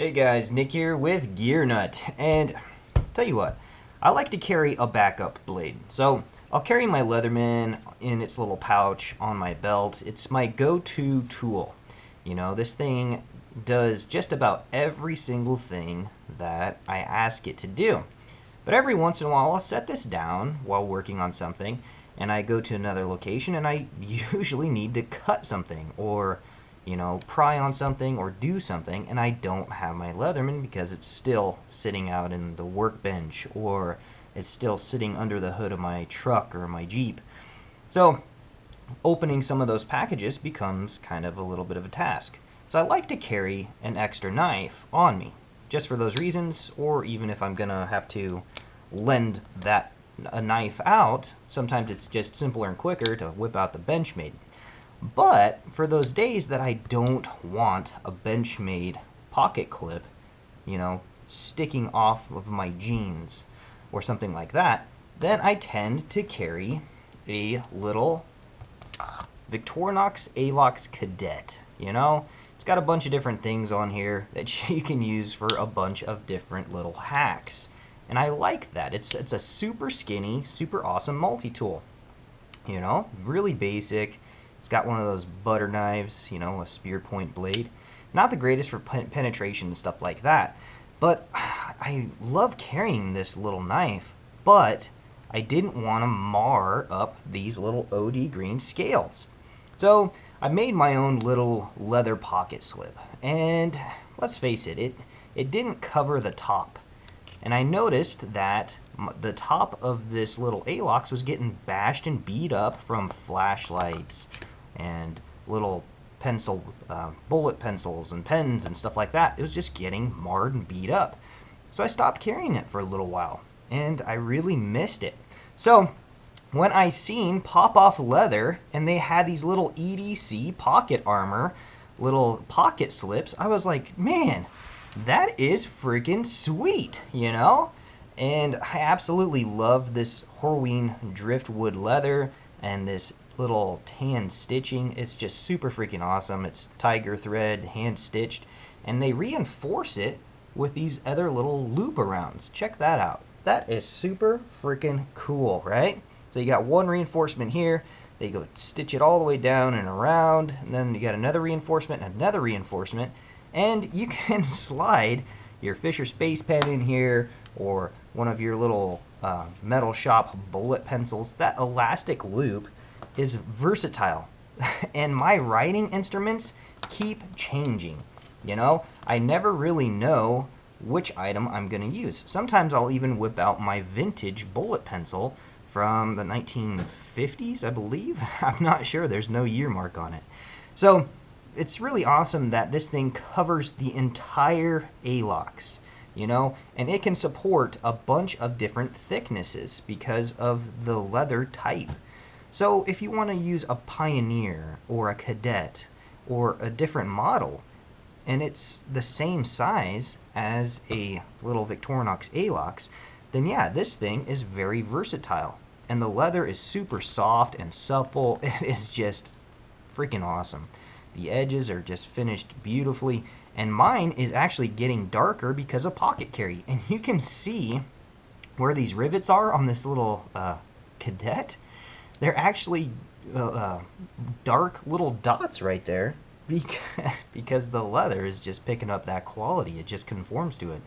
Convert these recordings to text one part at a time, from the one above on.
Hey guys, Nick here with Gear Nut, and tell you what, I like to carry a backup blade. So I'll carry my Leatherman in its little pouch on my belt. It's my go-to tool. You know, this thing does just about every single thing that I ask it to do. But every once in a while I'll set this down while working on something, and I go to another location and I usually need to cut something or pry on something or do something, and I don't have my Leatherman because it's still sitting out in the workbench or it's still sitting under the hood of my truck or my Jeep. So opening some of those packages becomes kind of a little bit of a task. So I like to carry an extra knife on me just for those reasons, or even if I'm gonna have to lend a knife out, sometimes it's just simpler and quicker to whip out the Benchmade. But for those days that I don't want a Benchmade pocket clip, sticking off of my jeans or something like that, then I tend to carry a little Victorinox Alox Cadet. It's got a bunch of different things on here that you can use for a bunch of different little hacks. And I like that. It's a super skinny, super awesome multi-tool. Really basic. It's got one of those butter knives, a spear point blade. Not the greatest for penetration and stuff like that, but I love carrying this little knife, but I didn't want to mar up these little OD green scales. So I made my own little leather pocket slip, and let's face it, it didn't cover the top. And I noticed that the top of this little Alox was getting bashed and beat up from flashlights and little bullet pencils and pens and stuff like that. It was just getting marred and beat up. So I stopped carrying it for a little while, and I really missed it. So when I seen Popov Leather and they had these little EDC Pocket Armor little pocket slips, I was like, man, that is freaking sweet, And I absolutely love this Horween driftwood leather and this little tan stitching. It's just super freaking awesome. It's tiger thread, hand stitched, and they reinforce it with these other little loop arounds. Check that out. That is super freaking cool, right? So you got one reinforcement here, they go stitch it all the way down and around, and then you got another reinforcement and another reinforcement, and you can slide your Fisher Space Pen in here or one of your little metal shop bullet pencils. That elastic loop is versatile, and my writing instruments keep changing. I never really know which item I'm going to use. Sometimes I'll even whip out my vintage bullet pencil from the 1950s, I believe. I'm not sure, there's no year mark on it. So it's really awesome that this thing covers the entire Alox, and it can support a bunch of different thicknesses because of the leather type. So if you want to use a Pioneer or a Cadet or a different model, and it's the same size as a little Victorinox Alox, then yeah, this thing is very versatile. And the leather is super soft and supple. It is just freaking awesome. The edges are just finished beautifully, and mine is actually getting darker because of pocket carry. And you can see where these rivets are on this little Cadet. They're actually dark little dots right there because the leather is just picking up that quality. It just conforms to it.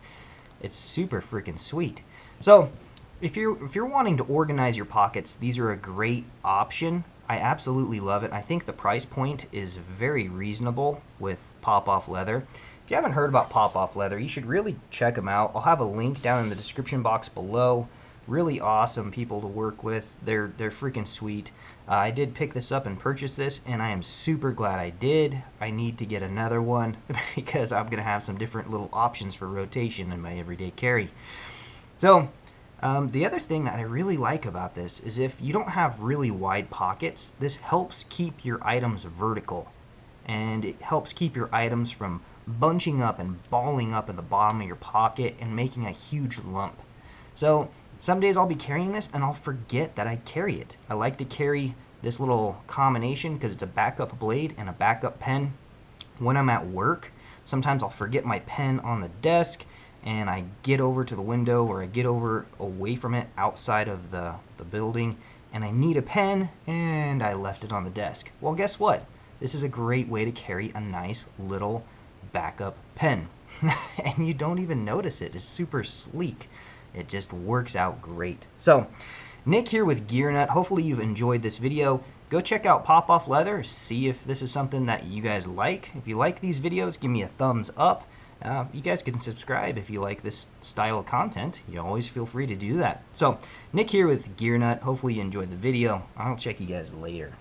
It's super freaking sweet. So if you're wanting to organize your pockets, these are a great option. I absolutely love it. I think the price point is very reasonable with Popov Leather. If you haven't heard about Popov Leather, you should really check them out. I'll have a link down in the description box below. Really awesome people to work with. They're freaking sweet. I did pick this up and purchase this, and I am super glad I did. I need to get another one because I'm going to have some different little options for rotation in my everyday carry. So the other thing that I really like about this is if you don't have really wide pockets, this helps keep your items vertical, and it helps keep your items from bunching up and balling up in the bottom of your pocket and making a huge lump. So some days I'll be carrying this and I'll forget that I carry it. I like to carry this little combination because it's a backup blade and a backup pen when I'm at work. Sometimes I'll forget my pen on the desk, and I get over to the window, or I get over away from it outside of the building, and I need a pen, and I left it on the desk. Well, guess what? This is a great way to carry a nice little backup pen. And you don't even notice it. It's super sleek. It just works out great. So, Nick here with Gear Nut. Hopefully you've enjoyed this video. Go check out Popov Leather. See if this is something that you guys like. If you like these videos, give me a thumbs up. You guys can subscribe if you like this style of content. You always feel free to do that. So, Nick here with Gear Nut. Hopefully you enjoyed the video. I'll check you guys later.